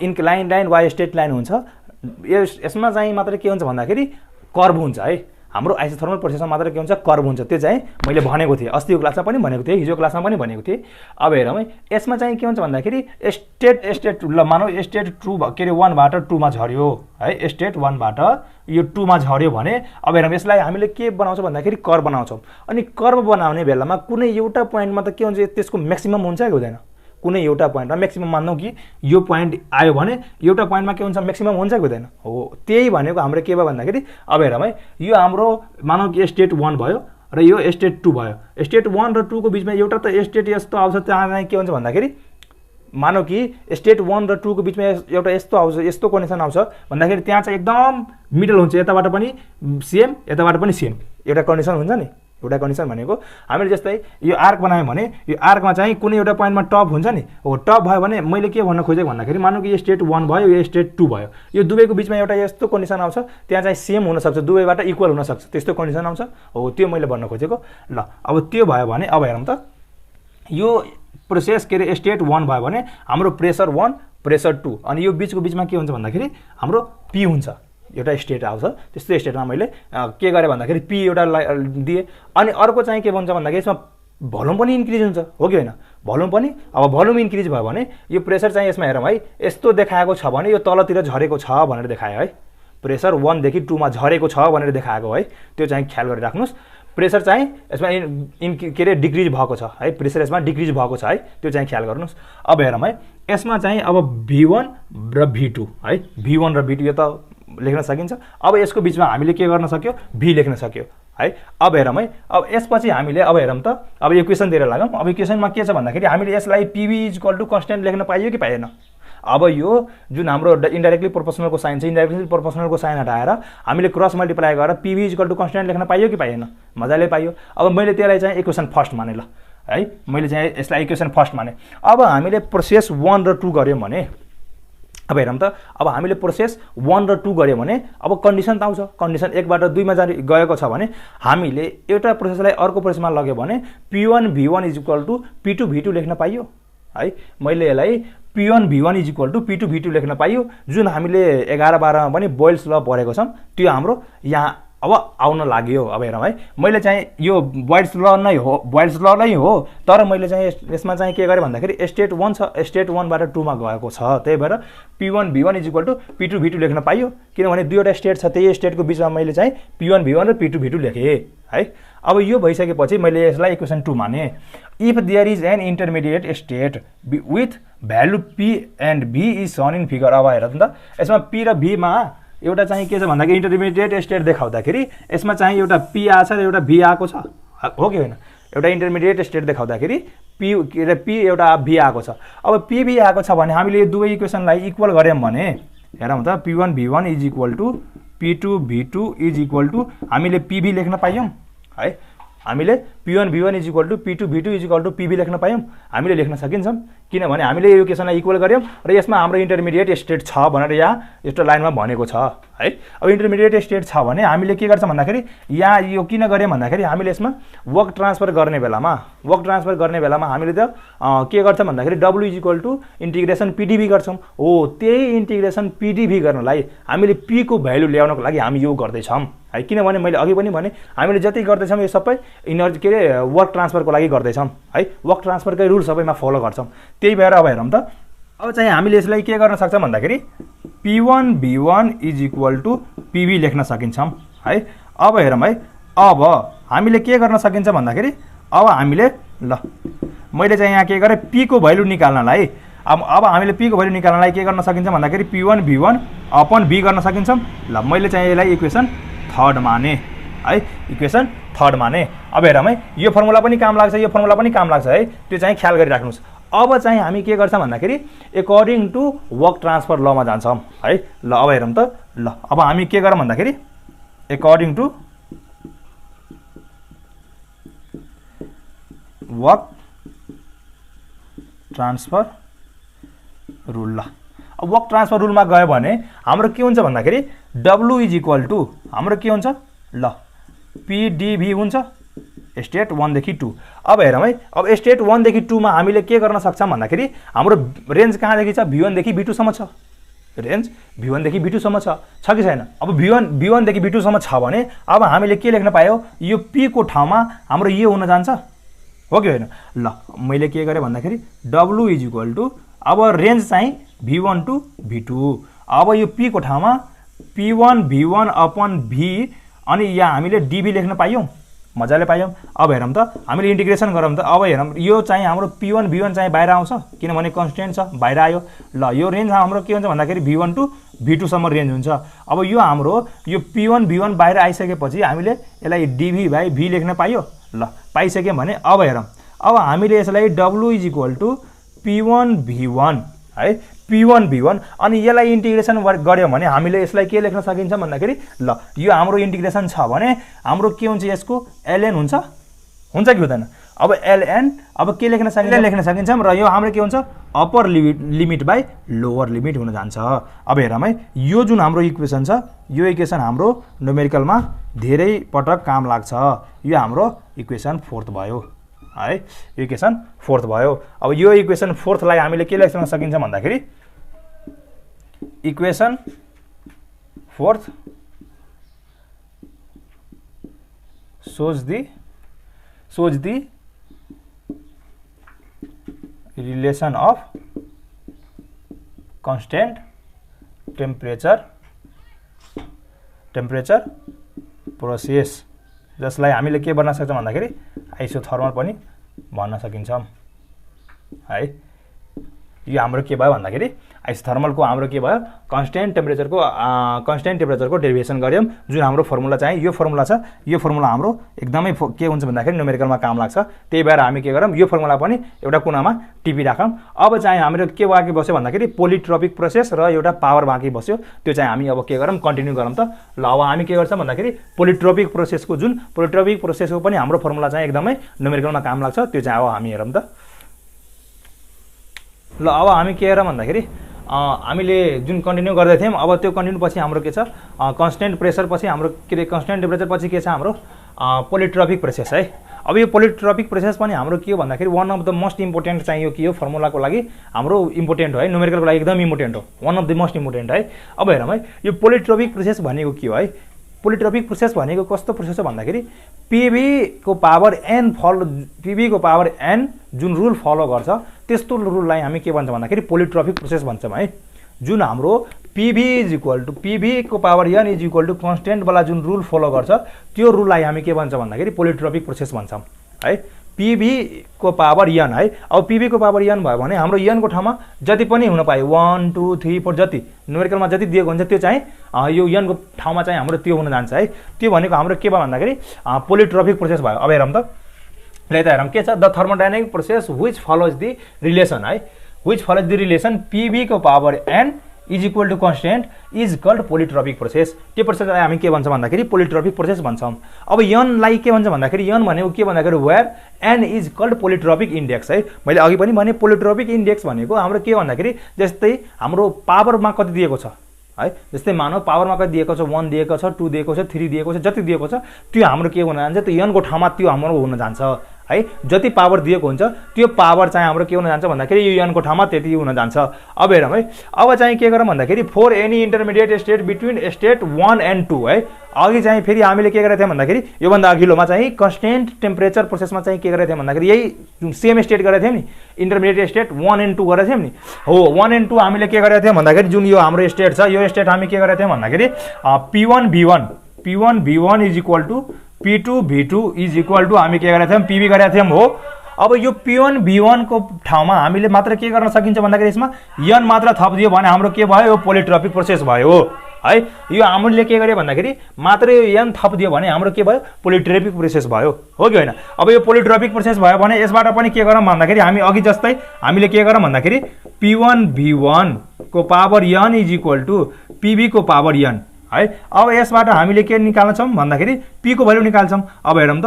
इन्क्लाइन लाइन वा स्ट्रेट लाइन हुन्छ। यसमा चाहिँ मात्र के हुन्छ भन्दाखेरि कर्भ हुन्छ है। हाम्रो आइसोथर्मल प्रोसेसमा मात्र के हुन्छ, कर्भ हुन्छ। त्यो चाहिँ मैले भनेको थिएँ, अस्तिको क्लासमा पनि भनेको थिएँ, हिजो क्लासमा पनि भनेको थिएँ। अब हेरौँ है, यसमा चाहिँ के हुन्छ भन्दाखेरि स्टेट ल मानौ स्टेट 2 के अरे 1 बाट 2 मा झर्यो है, स्टेट 1 बाट यो 2 मा झर्यो भने अब हेरौँ यसलाई हामीले के बनाउँछौँ भन्दाखेरि कर्भ बनाउँछौँ। अनि कर्भ बनाउने बेलामा कुनै एउटा पोइन्टमा त के हुन्छ, त्यसको म्याक्सिमम हुन्छ कि हुँदैन? कुनै एउटा पोइन्टमा म्याक्सिमम मान्नौँ कि यो पोइन्ट आयो भने एउटा पोइन्टमा के हुन्छ, म्याक्सिमम हुन्छ कि हुँदैन? हो, त्यही भनेको हाम्रो के भयो भन्दाखेरि अब हेरौँ है, यो हाम्रो मानौँ कि स्टेट 1 भयो र यो स्टेट 2 भयो। स्टेट 1 र 2 को बिचमा एउटा त स्टेट यस्तो आउँछ, त्यहाँ चाहिँ के हुन्छ भन्दाखेरि मानौँ कि स्टेट 1 र 2 को बिचमा एउटा यस्तो आउँछ, यस्तो कन्डिसन आउँछ भन्दाखेरि त्यहाँ चाहिँ एकदम मिडल हुन्छ, यताबाट पनि सेम यताबाट पनि सेम एउटा कन्डिसन हुन्छ नि। एउटा कन्डिसन भनेको हामीले जस्तै यो आर्क बनायौँ भने यो आर्कमा चाहिँ कुनै एउटा पोइन्टमा टप हुन्छ नि, हो टप भयो भने मैले के भन्न खोजेको भन्दाखेरि मानौँ कि यो स्टेट 1 भयो, यो स्टेट 2 भयो, यो दुवैको बिचमा एउटा यस्तो कन्डिसन आउँछ, त्यहाँ चाहिँ सेम हुनसक्छ, दुवैबाट इक्वल हुनसक्छ, त्यस्तो कन्डिसन आउँछ। हो, त्यो मैले भन्न खोजेको। ल अब त्यो भयो भने अब हेरौँ त, यो प्रोसेस के अरे स्टेट 1 भयो भने हाम्रो प्रेसर 1 प्रेसर 2 अनि यो बिचको बिचमा के हुन्छ भन्दाखेरि हाम्रो पी हुन्छ, एउटा स्टेट आउँछ। त्यस्तो स्टेटमा मैले के गरेँ भन्दाखेरि पी एउटा दिएँ। अनि अर्को चाहिँ के भन्छ भन्दाखेरि यसमा भोल्युम पनि इन्क्रिज हुन्छ, हो कि होइन? भोल्युम पनि अब भोल्युम इन्क्रिज भयो भने यो प्रेसर चाहिँ यसमा हेरौँ है, यस्तो देखाएको छ भने यो तलतिर झरेको छ भनेर देखायो है। प्रेसर 1 देखि 2 मा झरेको छ भनेर देखाएको है, त्यो चाहिँ ख्याल गरेर राख्नुहोस्। प्रेसर चाहिँ यसमा के अरे डिक्रिज भएको छ है, प्रेसर यसमा डिक्रिज भएको छ है, त्यो चाहिँ ख्याल गर्नुहोस्। अब हेरौँ है, यसमा चाहिँ अब V1 र V2 है, V1 र V2 यो त लेख्न सकिन्छ। अब यसको बिचमा हामीले के गर्न सक्यो, V लेख्न सक्यो है। अब हेरौँ है, अब यसपछि हामीले अब हेरौँ त, अब यो क्वेसन दिएर लागौँ। अब क्वेसनमा के छ भन्दाखेरि हामीले यसलाई PV is equal to constant लेख्न पाइयो कि पाएन? अब यो जुन हाम्रो इन्डाइरेक्टली प्रोपोर्सनलको साइन छ, इन्डाइरेक्टली प्रोपोर्सनलको साइन हटाएर हामीले क्रस मल्टिप्लाई गरेर PV is equal to constant लेख्न पाइयो कि पाएन? मजाले पाइयो। अब मैले त्यसलाई चाहिँ इक्वेसन फर्स्ट माने ल है, मैले चाहिँ यसलाई इक्वेसन फर्स्ट माने। अब हामीले प्रोसेस 1 र 2 गऱ्यौँ भने अब हेरौँ त, अब हामीले प्रोसेस 1 र 2 गऱ्यौँ भने अब कन्डिसन त आउँछ, कन्डिसन 1 बाट 2 मा गएको छ भने हामीले एउटा प्रोसेसलाई अर्को प्रोसेसमा लग्यो भने P1 V1 is equal to P2 V2 लेख्न पाइयो है। मैले यसलाई P1 V1 is equal to P2 V2 लेख्न पाइयो। जुन हामीले 11-12 मा पनि बोइल्स ल पढेको छौँ त्यो हाम्रो यहाँ अब आउन लाग्यो। अब हेरौँ है, मैले चाहिँ यो बोइल्स ल नै हो, तर मैले चाहिँ यसमा चाहिँ के गरेँ भन्दाखेरि स्टेट 1 छ, स्टेट 1 बाट 2 मा गएको छ, त्यही भएर P1 V1 is equal to P2 V2 लेख्न पाइयो। किनभने दुईवटा स्टेट छ, त्यही स्टेटको बिचमा मैले चाहिँ P1 V1 र P2 V2 लेखेँ है। अब यो भइसकेपछि मैले यसलाई इक्वेसन 2 माने। If there is an intermediate state with value P and V is shown in figure. अब हेर त, यसमा P र V मा एउटा चाहिँ के छ भन्दाखेरि इन्टरमिडिएट स्टेट देखाउँदाखेरि यसमा चाहिँ एउटा P आएको छ र एउटा V आएको छ, हो कि होइन? एउटा इन्टरमिडिएट स्टेट देखाउँदाखेरि P एउटा V आएको छ। अब PV आएको छ भने हामीले यो दुवै इक्वेसनलाई इक्वल गऱ्यौँ भने हेरौँ त, P1 V1 is equal to P2 V2 is equal to हामीले PV लेख्न पायौँ है। हामीले P1 V1 is equal to P2 V2 is equal to PV लेख्न पायौँ, हामीले लेख्न सकिन्छौँ। किनभने हामीले यो इक्वेसनलाई इक्वल गर्यौं र यसमा हाम्रो इन्टरमिडिएट स्टेट छ भनेर यहाँ यस्तो लाइनमा भनेको छ है। अब इन्टरमिडिएट स्टेट छ भने हामीले के गर्छ भन्दाखेरि यहाँ यो किन गर्यौं भन्दाखेरि हामीले यसमा वर्क ट्रान्सफर गर्ने बेलामा हामीले त के गर्छ भन्दाखेरि W = इन्टिग्रेसन पीडीभी गर्छौं। हो त्यही इन्टिग्रेसन पीडीभी गर्नलाई हामीले p को भ्यालु ल्याउनको लागि हामी यो गर्दै छौं है। किनभने मैले अघि पनि भने हामीले जति गर्दै छौं यो सबै इनर्जी के रे वर्क ट्रान्सफरको लागि गर्दै छौं है। वर्क ट्रान्सफरकै रुल सबैमा फलो गर्छौं। त्यही भएर अब हेरौं त अब चाहिँ हामीले यसलाई के गर्न सक्छौं भन्दाखेरि P1 V1 = PV लेख्न सकिन्छौं है। अब हेरौं है अब हामीले के गर्न सकिन्छ भन्दाखेरि अब हामीले ल मैले चाहिँ यहाँ के गरे p को भ्यालु निकाल्नलाई अब हामीले p को भ्यालु निकाल्नलाई के गर्न सकिन्छ भन्दाखेरि P1 V1 अपन v गर्न सकिन्छौं। ल मैले चाहिँ यसलाई इक्वेसन थर्ड माने है, इक्वेसन थर्ड माने। अब हेरौं है यो फर्मुला पनि काम लाग्छ यो फर्मुला पनि काम लाग्छ है, त्यो चाहिँ ख्याल गरिराख्नुस्। अब चाहिँ हामी के गर्छौं भन्दाखेरि अकर्डिङ टु वर्क ट्रान्सफर लमा जान्छौं है। ल अब हेरौं त ल अब हामी के गरौं भन्दाखेरि according to work transfer rule. ल अब वर्क ट्रान्सफर रुलमा गयो भने हाम्रो के हुन्छ भन्दाखेरि W = हाम्रो के हुन्छ ल PdV हुन्छ स्टेट 1 देखि 2। अब हेरौं है अब स्टेट 1 देखि 2 मा हामीले के गर्न सक्छौं भन्दाखेरि हाम्रो रेन्ज कहाँ देखि छ V1 देखि V2 सम्म छ। रेन्ज V1 देखि V2 सम्म छ कि छैन। अब V1 देखि V2 सम्म छ भने अब हामीले के लेख्न पायौ यो p को ठाउँमा हाम्रो यो हुन जान्छ हो कि हैन। ल मैले के गरे भन्दाखेरि W = अब रेन्ज चाहिँ V1 to V2। अब यो p को ठाउँमा P1 V1 अपन v अनि यहाँ हामीले dv लेख्न पायौं मजाले पायौं। अब हेरौं त हामीले इन्टिग्रेसन गरौं त। अब हेरौं यो चाहिँ हाम्रो P1 V1 चाहिँ बाहिर आउँछ किनभने कन्स्टेन्ट छ बाहिर आयो। ल यो रेन्ज हाम्रो के हुन्छ भन्दाखेरि V1 to V2 सम्म रेन्ज हुन्छ। अब यो हाम्रो यो P1 V1 बाहिर आइसकेपछि हामीले यसलाई dv/v लेख्न पाइयो। ल पाइसक्यौं भने अब हेरौं अब हामीले यसलाई W = P1 V1 है, P1 V1 अनि यसलाई इन्टिग्रेसन गर्यौं भने हामीले यसलाई के लेख्न सकिन्छ भन्दाखेरि ल यो हाम्रो इन्टिग्रेसन छ भने हाम्रो के हुन्छ यसको ln हुन्छ कि हुँदैन। अब ln अब के लेख्न सकिन्छौं र यो हाम्रो के हुन्छ upper limit by lower limit हुन जान्छ। अब हेरौं है यो जुन हाम्रो इक्वेसन छ यो इक्वेसन हाम्रो न्युमेरिकलमा धेरै पटक काम लाग्छ। यो हाम्रो इक्वेसन फोर्थ भयो है, इक्वेसन फोर्थ भयो। अब यो इक्वेसन फोर्थ लाई हामीले के लेख्न सकिन्छ भन्दाखेरि equation fourth shows the relation of constant temperature process जसलाई हामीले के भन्न सक्छौं भन्दाखेरि आइसोथर्मल पनि भन्न सकिन्छौं है। यो हाम्रो के भयो भन्दाखेरि आइसोथर्मलको हाम्रो के भयो कन्स्टेन्ट टेम्परेचरको डेरिभेसन गर्यौं जुन हाम्रो फर्मुला चाहिँ यो फर्मुला छ। यो फर्मुला हाम्रो एकदमै के हुन्छ भन्दाखेरि न्युमेरिकलमा काम लाग्छ। त्यही भएर हामी के गरौं यो फर्मुला पनि एउटा कुनामा टिपिराखौं। अब चाहिँ हाम्रो के बाँकी बस्यो भन्दाखेरि पोलिट्रोपिक प्रोसेस र एउटा पावर बाँकी बस्यो। त्यो चाहिँ हामी अब के गरौं कन्टिन्यू गरौं त। ल अब हामी के गर्छौं भन्दाखेरि पोलिट्रोपिक प्रोसेसको पनि हाम्रो फर्मुला चाहिँ एकदमै न्युमेरिकलमा काम लाग्छ। त्यो चाहिँ अब हामी हेरौं त। ल अब हामी के हेरौं भन्दाखेरि हामीले जुन कन्टिन्यू गर्दै थियौं अब त्यो कन्टिन्यू पछि हाम्रो के छ कन्स्टेन्ट प्रेसर पछि हाम्रो के रे कन्स्टेन्ट टेम्परेचर पछि के छ हाम्रो पोलिट्रोपिक प्रोसेस है। अब यो पोलिट्रोपिक प्रोसेस पनि हाम्रो के हो भन्दाखेरि one of the most important चाहिँ यो के हो फर्मुलाको लागि हाम्रो इम्पोर्टेन्ट हो है, न्युमेरिकलको लागि एकदम इम्पोर्टेन्ट हो, one of the most important है। अब हेरौं है यो पोलिट्रोपिक प्रोसेस भनेको के हो है। पोलिट्रोपिक प्रोसेस भनेको कस्तो प्रोसेस हो भन्दाखेरि PV को पावर n जुन रुल फलो गर्छ त्यस्तो रुललाई हामी के भन्छौं भन्दाखेरि पोलिट्रोपिक प्रोसेस भन्छौं है। जुन हाम्रो PV को पावर n = कन्स्टेन्ट वाला जुन रुल फलो गर्छ त्यो रुललाई हामी के भन्छौं भन्दाखेरि पोलिट्रोपिक प्रोसेस भन्छौं है। PV को पावर n है। अब PV को पावर n भयो भने हाम्रो n को ठाउँमा जति पनि हुन पाए 1 2 3 4 जति न्युमेरिकलमा जति दिएको हुन्छ त्यो चाहिँ यो n को ठाउँमा चाहिँ हाम्रो त्यो हुन जान्छ है। त्यो भनेको हाम्रो के भयो भन्दाखेरि पोलिट्रोपिक प्रोसेस भयो। अब हेरौं त ल त हेरौं के छ the thermodynamic process which follows the relation है, which follows the relation PV को power n is equal to constant is called polytropic process. त्यो प्रोसेसलाई हामी के भन्छ भन्दाखेरि पोलिट्रोपिक प्रोसेस भन्छौँ। अब यनलाई के भन्छ भन्दाखेरि यन भनेको के भन्दाखेरि where n is called polytropic index है। मैले अघि पनि भने पोलिट्रोपिक इन्डेक्स भनेको हाम्रो के भन्दाखेरि जस्तै हाम्रो पावरमा कति दिएको छ है, जस्तै मानौ पावरमा कति दिएको छ 1 दिएको छ 2 दिएको छ 3 दिएको छ, जति दिएको छ त्यो हाम्रो के हुन जान्छ, त्यो यनको ठाउँमा त्यो हाम्रो हुन जान्छ है। जति पावर दिएको हुन्छ त्यो पावर चाहिँ हाम्रो के हुन जान्छ भन्दाखेरि यो यनको ठाउँमा त्यति हुन जान्छ। अब हेरौँ है, अब चाहिँ के गरौँ भन्दाखेरि for any intermediate state between state 1 and 2 है। अघि चाहिँ फेरि हामीले के गरेका थियौँ भन्दाखेरि योभन्दा अघिल्लोमा चाहिँ कन्स्टेन्ट टेम्परेचर प्रोसेसमा चाहिँ के गरेका थियौँ भन्दाखेरि यही सेम स्टेट गरेका थियौँ नि, इन्टरमिडिएट स्टेट 1 and 2 गरेका थियौँ नि हो। 1 and 2 हामीले के गरेका थियौँ भन्दाखेरि जुन यो हाम्रो स्टेट छ यो स्टेट हामी के गरेका थियौँ भन्दाखेरि P1 V1 is equal to P2 V2 is equal to हामी के गरेका थियौँ PV गरेका थियौँ हो। अब यो P1 V1 को ठाउँमा हामीले मात्र के गर्न सकिन्छ भन्दाखेरि यसमा यन मात्र थपिदियो भने हाम्रो के भयो, यो पोलिट्रोपिक प्रोसेस भयो है। यो हामीले के गर्यो भन्दाखेरि मात्र यो यन थपिदियो भने हाम्रो के भयो, पोलिट्रोपिक प्रोसेस भयो हो कि होइन। अब यो पोलिट्रोपिक प्रोसेस भयो भने यसबाट पनि के गरौँ भन्दाखेरि हामी अघि जस्तै हामीले के गरौँ भन्दाखेरि P1 V1 को power n is equal to PV को पावर n है। अब यसबाट हामीले के निकाल्छौँ भन्दाखेरि p को भ्यालु निकाल्छौँ। अब हेरौँ त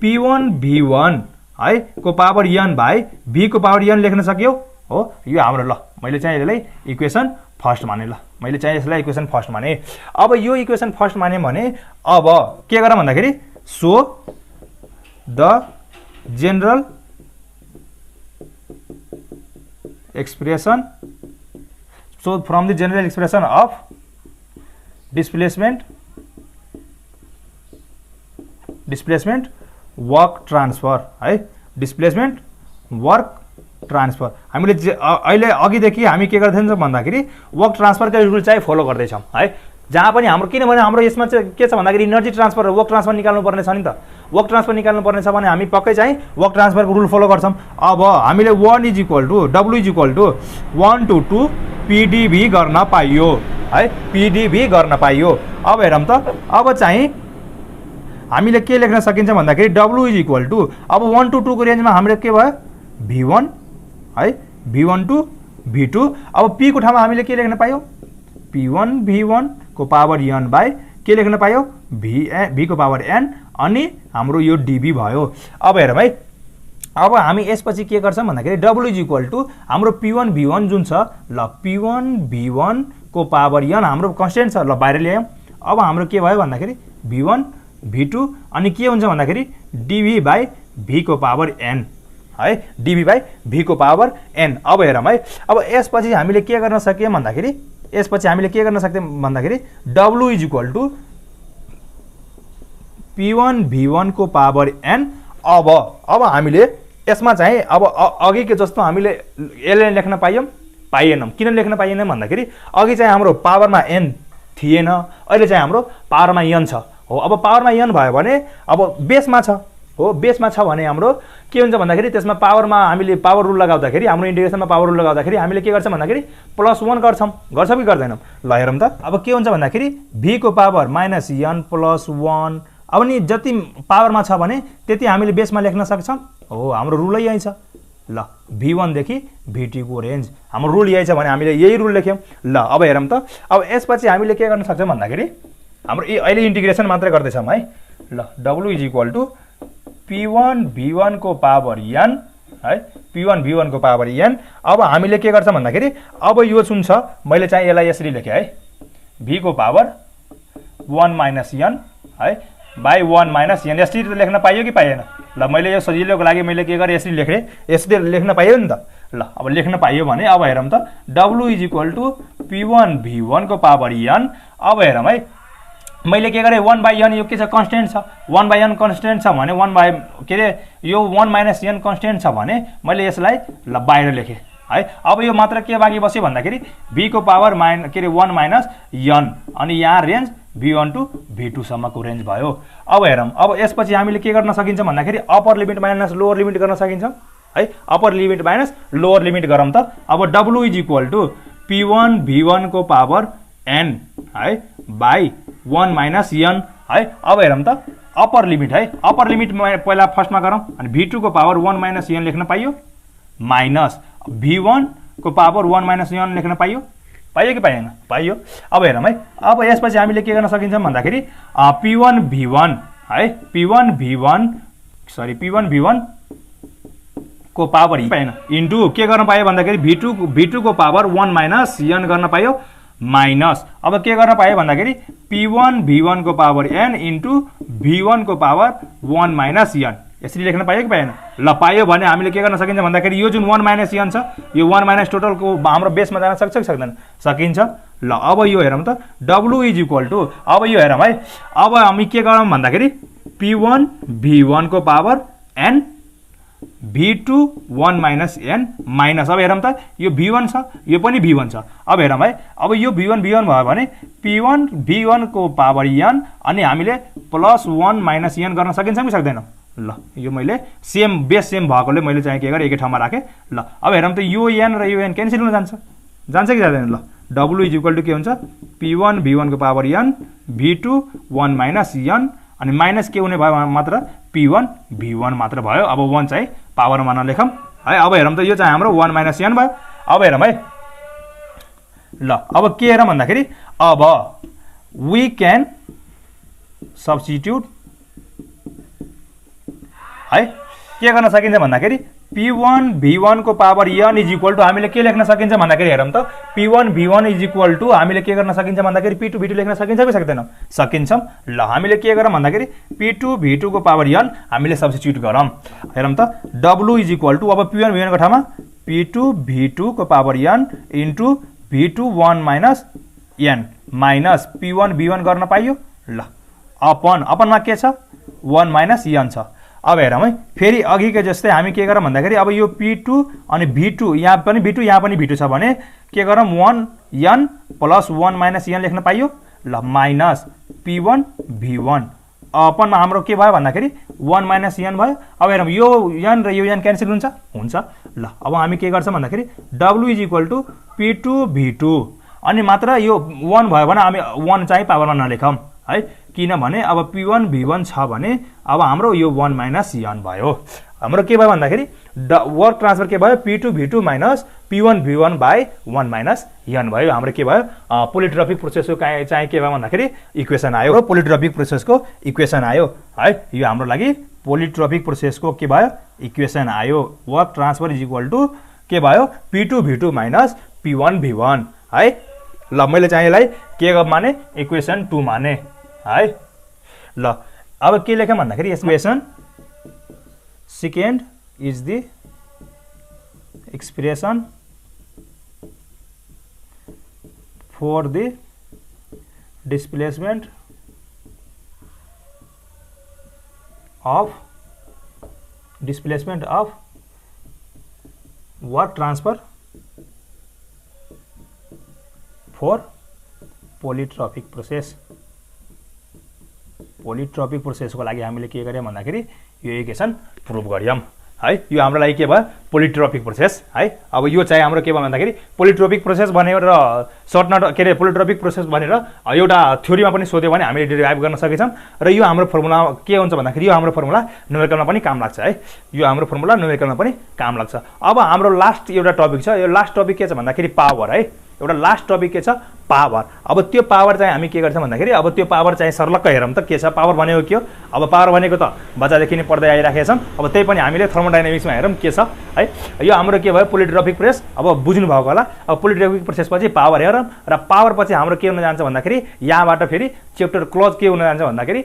P1 V1 है को पावर n बाई v को पावर n लेख्न सक्यो हो। यो हाम्रो ल मैले चाहिँ यसलाई इक्वेसन फर्स्ट माने, ल मैले चाहिँ यसलाई इक्वेसन फर्स्ट माने। अब यो इक्वेसन फर्स्ट माने भने अब के गरौँ भन्दाखेरि so the general expression, so from the general expression of displacement work transfer है, डिस्प्लेसमेन्ट वर्क ट्रान्सफर हामीले अहिले अघिदेखि हामी के गर्दैछौँ भन्दाखेरि वर्क ट्रान्सफरको रुल चाहिँ फलो गर्दैछौँ है। जहाँ पनि हाम्रो किनभने हाम्रो यसमा चाहिँ के छ भन्दाखेरि इनर्जी ट्रान्सफर र वर्क ट्रान्सफर निकाल्नु पर्ने छ नि त। वर्क ट्रान्सफर निकाल्नु पर्ने छ भने हामी पक्कै चाहिँ वर्क ट्रान्सफरको रुल फलो गर्छौँ। अब हामीले 1 is equal to W is equal to 1 to 2 PdV गर्न पाइयो है, PdV गर्न पाइयो। अब हेरौँ त अब चाहिँ हामीले के लेख्न सकिन्छ भन्दाखेरि W इज इक्वल टु अब 1 to 2 को रेन्जमा हाम्रो के भयो V1 है, V1 to V2। अब P को ठाउँमा हामीले के लेख्न पायौँ P1 V1 को पावर n बाई के लेख्न पायौँ V को पावर n अनि हाम्रो यो dV भयो। अब हेरौँ है, अब हामी यसपछि के गर्छौँ भन्दाखेरि W इज इक्वल टु हाम्रो P1 V1 जुन छ ल P1 V1 को पावर n हाम्रो कन्स्टेन्ट छ, ल बाहिर ल्यायौँ। अब हाम्रो के भयो भन्दाखेरि V1 V2 अनि के हुन्छ भन्दाखेरि dV बाई V को पावर n है, dV बाई V को पावर n। अब हेरौँ है, अब यसपछि हामीले के गर्न सक्यौँ भन्दाखेरि W is equal to P1 V1 को पावर n। अब हामीले यसमा चाहिँ अब अघिको जस्तो हामीले यसले लेख्न पाइएनौँ। किन लेख्न पाइएनौँ भन्दाखेरि अघि चाहिँ हाम्रो पावरमा n थिएन, अहिले चाहिँ हाम्रो पावरमा n छ हो। अब पावरमा n भयो भने अब बेसमा छ हो, बेसमा छ भने हाम्रो के हुन्छ भन्दाखेरि त्यसमा पावरमा हामीले पावर रुल लगाउँदाखेरि हाम्रो इन्टिग्रेसनमा पावर रुल लगाउँदाखेरि हामीले के गर्छौँ भन्दाखेरि +1 गर्छौँ कि गर्दैनौँ। ल हेरौँ त अब के हुन्छ भन्दाखेरि v को पावर -n +1। अब नि जति पावरमा छ भने त्यति हामीले बेसमा लेख्न सक्छौँ हो, हाम्रो रुलै यही छ। ल V1 देखि V2 को रेन्ज हाम्रो रुल यही छ भने हामीले यही रुल लेख्यौँ। ल अब हेरौँ त अब यसपछि हामीले के गर्न सक्छौँ भन्दाखेरि हाम्रो अहिले इन्टिग्रेसन मात्रै गर्दैछौँ है। ल W is equal to P1 V1 को पावर n है, P1 V1 को पावर n। अब हामीले के गर्छौँ भन्दाखेरि अब यो जुन छ मैले चाहिँ यसलाई यसरी लेखेँ है, V को पावर 1 - n है बाई 1 - n। यसरी त लेख्न पाइयो कि पाइएन? ल मैले यो सजिलोको लागि मैले के गरेँ यसरी लेखेँ, यसरी लेख्न पाइयो नि त। ल अब लेख्न पाइयो भने अब हेरौँ त W is equal to P1 V1 को पावर n। अब हेरौँ है, मैले के गरेँ 1/n यो के छ कन्स्टेन्ट छ, 1/n कन्स्टेन्ट छ भने 1 के अरे यो 1 - n कन्स्टेन्ट छ भने मैले यसलाई ल बाहिर लेखेँ है। अब यो मात्र के बाँकी बस्यो भन्दाखेरि V को पावर के अरे 1 - n अनि यहाँ रेन्ज V1 to V2 सम्मको रेन्ज भयो। अब हेरौँ, अब यसपछि हामीले के गर्न सकिन्छ भन्दाखेरि upper limit minus lower limit गर्न सकिन्छ है। Upper limit minus lower limit गरौँ त। अब W is equal to P1 V1 को पावर n है बाई 1 - n है। अब हेरौँ त अप्पर लिमिट है, अप्पर लिमिट पहिला फर्स्टमा गरौँ अनि V2 को पावर 1 - n लेख्न पाइयो माइनस V1 को पावर 1 - n लेख्न पाइयो पाइयो कि पाइएन? पाइयो। अब हेरौँ है, अब यसपछि हामीले के गर्न सकिन्छ भन्दाखेरि P1 V1 है, P1 V1 को पावर पाएन इन्टु के गर्न पायो भन्दाखेरि V2 को पावर 1 माइनस n गर्न पायो माइनस। अब के गर्न पायो भन्दाखेरि P1 V1 को पावर n इन्टु V1 को पावर 1 माइनस n। यसरी लेख्न पायो कि पाएन? ल पायो भने हामीले के गर्न सकिन्छ भन्दाखेरि यो जुन 1 माइनस n छ यो 1 माइनस टोटलको हाम्रो बेसमा जान सक्छ कि सक्दैन? सकिन्छ। ल अब यो हेरौँ त, W इज इक्वल टु, अब यो हेरौँ है, अब हामी के गरौँ भन्दाखेरि P1 V1 को power n V2 1 minus n minus. अब हेरौँ त, यो V1 छ यो पनि V1 छ। अब हेरौँ है, अब यो V1 भयो भने P1 V1 को पावर n अनि हामीले प्लस 1 माइनस n गर्न सकिन्छ कि सक्दैनौँ? ल यो मैले सेम बेस सेम भएकोले मैले चाहिँ के गरेँ एकै ठाउँमा राखेँ। ल अब हेरौँ त, यो n र यो n क्यान्सल हुन जान्छ कि जाँदैन? ल W इज इक्वल टु के हुन्छ P1 V1 को power n V2 1 minus n अनि माइनस के हुने भयो मात्र P1 V1 मात्र भयो। अब 1 चाहिँ पावरमा नलेखौँ है। अब हेरौँ त, यो चाहिँ हाम्रो 1 माइनस n भयो। अब हेरौँ है, ल अब के हेरौँ भन्दाखेरि अब वी क्यान सब्स्टिट्युट है, के गर्न सकिन्छ भन्दाखेरि P1 V1 को power n is equal to हामीले के लेख्न सकिन्छ भन्दाखेरि हेरौँ त, P1 V1 is equal to हामीले के गर्न सकिन्छ भन्दाखेरि P2 V2 लेख्न सकिन्छ कि सक्दैनौँ? सकिन्छौँ। ल हामीले के गरौँ भन्दाखेरि P2 V2 को पावर n हामीले सब्स्टिट्युट गरौँ। हेरौँ त, W इज इक्वल टु अब P1 V1 को ठाउँमा P2 V2 को power n into V2 1 minus n minus P1 V1 गर्न पाइयो। ल अपनमा के छ 1 माइनस n छ। अब हेरौँ है, फेरि अघिकै जस्तै हामी के गरौँ भन्दाखेरि अब यो P2 अनि V2 यहाँ पनि V2 यहाँ पनि V2 छ भने के गरौँ 1 n प्लस 1 माइनस n लेख्न पाइयो। ल माइनस P1 V1 अपनमा हाम्रो के भयो भन्दाखेरि 1 माइनस n भयो। अब हेरौँ यो n र यो n क्यान्सल हुन्छ। ल अब हामी के गर्छौँ भन्दाखेरि W is equal to P2 V2 अनि मात्र यो 1 भयो भने हामी 1 चाहिँ पावरमा नलेखौँ है, किनभने अब P1 V1 छ भने अब हाम्रो यो 1 माइनस n भयो। हाम्रो के भयो भन्दाखेरि वर्क ट्रान्सफर के भयो P2 V2 minus P1 V1 by 1 minus n भयो। हाम्रो के भयो पोलिट्रोपिक प्रोसेसको चाहिँ के भयो भन्दाखेरि इक्वेसन आयो, पोलिट्रोपिक प्रोसेसको इक्वेसन आयो है। यो हाम्रो लागि पोलिट्रोपिक प्रोसेसको के भयो इक्वेसन आयो। Work transfer is equal to के भयो P2 V2 minus P1 V1 है। ल मैले चाहिँ यसलाई के माने इक्वेसन 2 माने है। ल अब के लेखेँ भन्दाखेरि equation second is the expression for the displacement of work transfer for polytropic process. Polytropic प्रोसेसको लागि हामीले के गर्यौं भन्दाखेरि यो इक्वेसन प्रुभ गर्यौं है। यो हाम्रो लागि के भयो पोलिट्रोपिक प्रोसेस है। अब यो चाहिँ हाम्रो के भयो भन्दाखेरि पोलिट्रोपिक प्रोसेस भनेर सर्ट नोट के रे पोलिट्रोपिक प्रोसेस भनेर एउटा थ्योरीमा पनि सोध्यो भने हामीले डिराइभ गर्न सकेछौं र यो हाम्रो फर्मुला के हुन्छ भन्दाखेरि यो हाम्रो फर्मुला न्युमेरिकलमा पनि काम लाग्छ है। यो हाम्रो फर्मुला न्युमेरिकलमा पनि काम लाग्छ। अब हाम्रो लास्ट एउटा टपिक छ, यो लास्ट टपिक के छ भन्दाखेरि पावर है। एउटा लास्ट टपिक के छ पावर। अब त्यो पावर चाहिँ हामी के गर्छौं भन्दाखेरि अब त्यो पावर चाहिँ सर्लक्क हेरौँ त के छ पावर भनेको के हो। अब पावर भनेको त बच्चादेखि नै पढ्दै आइराखेका छौं। अब त्यही पनि हामीले थर्मोडायनामिक्समा हेरौँ के छ है। यो हाम्रो के भयो पोलिट्रोपिक प्रोसेस। अब बुझ्नु भएको होला। अब पोलिट्रोपिक प्रोसेस पछि पावर हेरौँ र पावर पछि हाम्रो के हुन जान्छ भन्दाखेरि यहाँबाट फेरि च्याप्टर क्लोज के हुन जान्छ भन्दाखेरि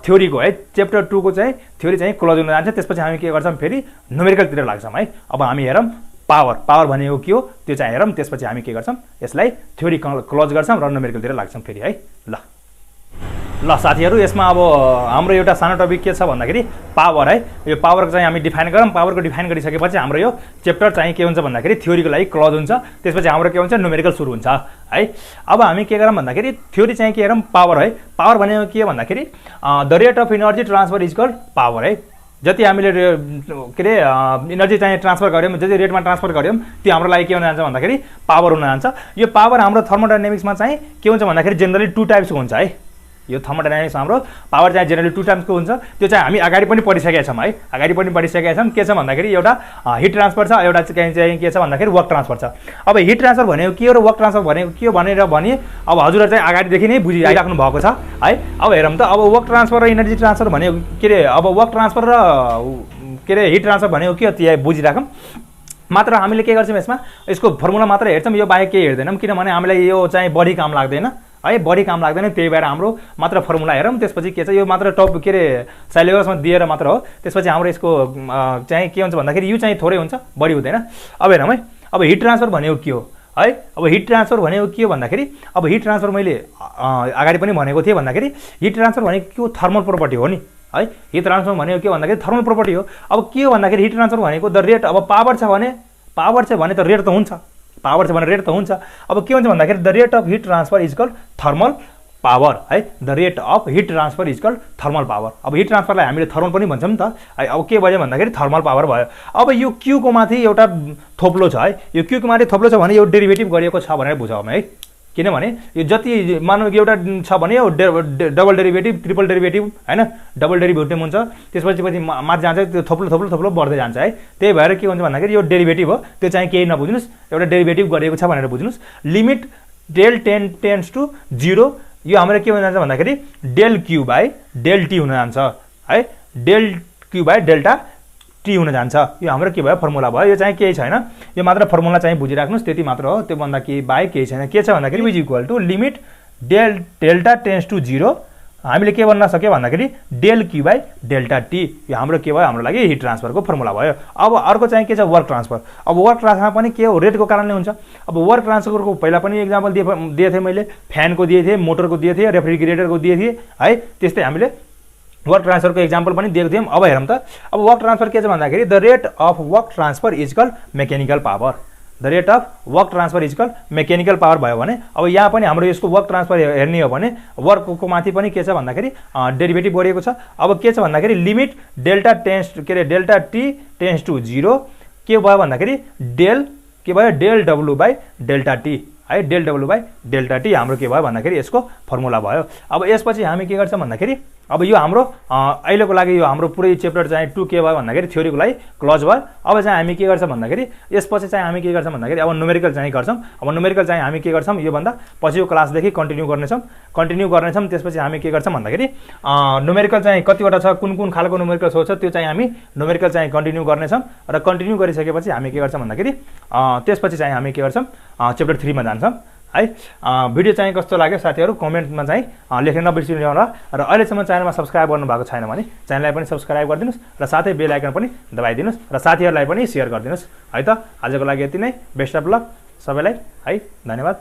थ्योरीको है च्याप्टर 2 को चाहिँ थ्योरी चाहिँ क्लोज हुन जान्छ। त्यसपछि हामी के गर्छौं फेरि न्युमेरिकलतिर लाग्छौं है। अब हामी हेरौँ पावर भनेको के हो त्यो चाहिँ हेरौँ। त्यसपछि हामी के गर्छौं यसलाई थ्योरी क्लोज गर्छौं र न्युमेरिकलतिर लाग्छौं फेरि है। ल साथीहरु यसमा अब हाम्रो एउटा सानो टपिक के छ भन्दाखेरि पावर है। यो पावरको चाहिँ हामी डिफाइन गरौँ। पावरको डिफाइन गरिसकेपछि हाम्रो यो च्याप्टर चाहिँ के हुन्छ भन्दाखेरि थ्योरीको लागि क्लोज हुन्छ। त्यसपछि हाम्रो के हुन्छ न्युमेरिकल सुरु हुन्छ है। अब हामी के गरौँ भन्दाखेरि थ्योरी चाहिँ के हेरौँ पावर है। पावर भनेको के भन्दाखेरि the rate of energy transfer is called power है। जति हामीले के रे एनर्जी चाहिँ ट्रान्सफर गर्यौं जति रेटमा ट्रान्सफर गर्यौं त्यो हाम्रो लागि के हुन जान्छ भन्दाखेरि पावर हुन जान्छ। यो पावर हाम्रो थर्मोडायनामिक्समा चाहिँ के हुन्छ भन्दाखेरि जनरली 2 टाइप्सको हुन्छ है। यो थर्मोडायनामिक्स हाम्रो पावर चाहिँ जेनरली 2 टाइम्सको हुन्छ। त्यो चाहिँ हामी अगाडि पनि पढिसकेका छौँ है, अगाडि पनि पढिसकेका छौँ। के छ भन्दाखेरि एउटा हिट ट्रान्सफर छ, एउटा चाहिँ के छ भन्दाखेरि वर्क ट्रान्सफर छ। अब हिट ट्रान्सफर भनेको के हो र वर्क ट्रान्सफर भनेको के हो भनेर भने अब हजुरहरू चाहिँ अगाडिदेखि नै बुझिराख्नु भएको छ है। अब हेरौँ त, अब वर्क ट्रान्सफर र एनर्जी ट्रान्सफर भनेको के अरे, अब वर्क ट्रान्सफर र के अरे हिट ट्रान्सफर भनेको के हो त्यो बुझिराखौँ। मात्र हामीले के गर्छौँ यसमा, यसको फर्मुला मात्र हेर्छौँ, यो बाहेक केही हेर्दैनौँ, किनभने हामीलाई यो चाहिँ बढी काम लाग्दैन है, बढी काम लाग्दैन। त्यही भएर हाम्रो मात्र फर्मुला हेरौँ, त्यसपछि के छ यो मात्र टप के अरे सिलेबसमा दिएर मात्र हो। त्यसपछि हाम्रो यसको चाहिँ के हुन्छ भन्दाखेरि यो चाहिँ थोरै हुन्छ, बढी हुँदैन। अब हेरौँ है, अब हिट ट्रान्सफर भनेको के हो है। अब हिट ट्रान्सफर भनेको के हो भन्दाखेरि, अब हिट ट्रान्सफर मैले अगाडि पनि भनेको थिएँ भन्दाखेरि हिट ट्रान्सफर भनेको के हो, थर्मल प्रोपर्टी हो नि है। हिट ट्रान्सफर भनेको के भन्दाखेरि थर्मल प्रोपर्टी हो। अब के हो भन्दाखेरि हिट ट्रान्सफर भनेको द रेट, अब पावर छ भने त रेट त हुन्छ, पावर छ भने रेट त हुन्छ। अब के हुन्छ भन्दाखेरि the rate of heat transfer is called thermal power है, the rate of heat transfer is called thermal power. अब हिट ट्रान्सफरलाई हामीले थर्मल पनि भन्छौँ नि त है। अब के भयो भन्दाखेरि थर्मल पावर भयो। अब यो क्यूको माथि एउटा थोप्लो छ है, यो क्यूको माथि थोप्लो छ भने यो डेरिभेटिभ गरिएको छ भनेर बुझाउँ है। किनभने यो जति मानौँ एउटा छ भने यो डबल डेरिभेटिभ, ट्रिपल डेरिभेटिभ हैन, डबल डेरिभेटिभ हुन्छ, त्यसपछि माथि जान्छ, त्यो थोप्लो बढ्दै जान्छ है। त्यही भएर के हुन्छ भन्दाखेरि यो डेरिभेटिभ हो, त्यो चाहिँ केही नबुझ्नुहोस्, एउटा डेरिभेटिभ गरिएको छ भनेर बुझ्नुहोस्। लिमिट डेल टेन्स टु 0, यो हाम्रो के हुन जान्छ भन्दाखेरि del Q by del T हुन जान्छ है, del Q by delta T हुन जान्छ। यो हाम्रो के भयो, फर्मुला भयो। यो चाहिँ केही छैन, यो मात्र फर्मुला चाहिँ बुझिराख्नुहोस्, त्यति मात्र हो, त्योभन्दा केही बाहेक केही छैन। के छ भन्दाखेरि is equal to limit delta tends to 0, हामीले के भन्न सक्यो भन्दाखेरि del Q by delta T. यो हाम्रो के भयो, हाम्रो लागि हिट ट्रान्सफरको फर्मुला भयो। अब अर्को चाहिँ के छ, वर्क ट्रान्सफर। अब वर्क ट्रान्सफर पनि के हो, रेटको कारणले हुन्छ। अब वर्क ट्रान्सफरको पहिला पनि एक्जाम्पल दिए थिएँ मैले, फ्यानको दिए थिएँ, मोटरको दिए थिएँ, रेफ्रिजरेटरको दिए थिएँ है। त्यस्तै हामीले वर्क ट्रान्सफरको एक्जाम्पल पनि दिएको थियौँ। अब हेरौँ त, अब वर्क ट्रान्सफर के छ भन्दाखेरि the rate of work transfer is called mechanical power, the rate of work transfer is called mechanical power भयो भने अब यहाँ पनि हाम्रो यसको वर्क ट्रान्सफर हेर्ने हो भने वर्कको माथि पनि के छ भन्दाखेरि डेरिभेटिभ गरिएको छ। अब के छ भन्दाखेरि लिमिट डेल्टा टेन्स के अरे डेल्टा टी टेन्स टु 0 के भयो भन्दाखेरि डेल के भयो, del W by delta T है, del W by delta T हाम्रो के भयो भन्दाखेरि यसको फर्मुला भयो। अब यसपछि हामी के गर्छौँ भन्दाखेरि अब यो हाम्रो अहिलेको लागि यो हाम्रो पुरै च्याप्टर चाहिँ 2 के भयो भन्दाखेरि थ्योरीको लागि क्लोज भयो। अब चाहिँ हामी के गर्छौँ भन्दाखेरि यसपछि चाहिँ हामी के गर्छौँ भन्दाखेरि अब न्युमेरिकल चाहिँ गर्छौँ। अब न्युमेरिकल चाहिँ हामी के गर्छौँ, योभन्दा पछिको क्लासदेखि कन्टिन्यू गर्नेछौँ। त्यसपछि हामी के गर्छौँ भन्दाखेरि न्युमेरिकल चाहिँ कतिवटा छ, कुन खालको न्युमेरिकल सोच छ, त्यो चाहिँ हामी न्युमेरिकल चाहिँ कन्टिन्यू गर्नेछौँ। र कन्टिन्यू गरिसकेपछि हामी के गर्छौँ भन्दाखेरि त्यसपछि चाहिँ हामी के गर्छौँ, च्याप्टर 3 मा जान्छौँ है। भिडियो चाहिँ कस्तो लाग्यो साथीहरू कमेन्टमा चाहिँ लेख्न नबिर्सिनु होला। र अहिलेसम्म च्यानलमा सब्सक्राइब गर्नुभएको छैन भने च्यानललाई पनि सब्सक्राइब गरिदिनुहोस् र साथै बेल आइकन पनि दबाइदिनुहोस् र साथीहरूलाई पनि सेयर गरिदिनुहोस् है त। आजको लागि यति नै, बेस्ट अफ लक सबैलाई है, धन्यवाद।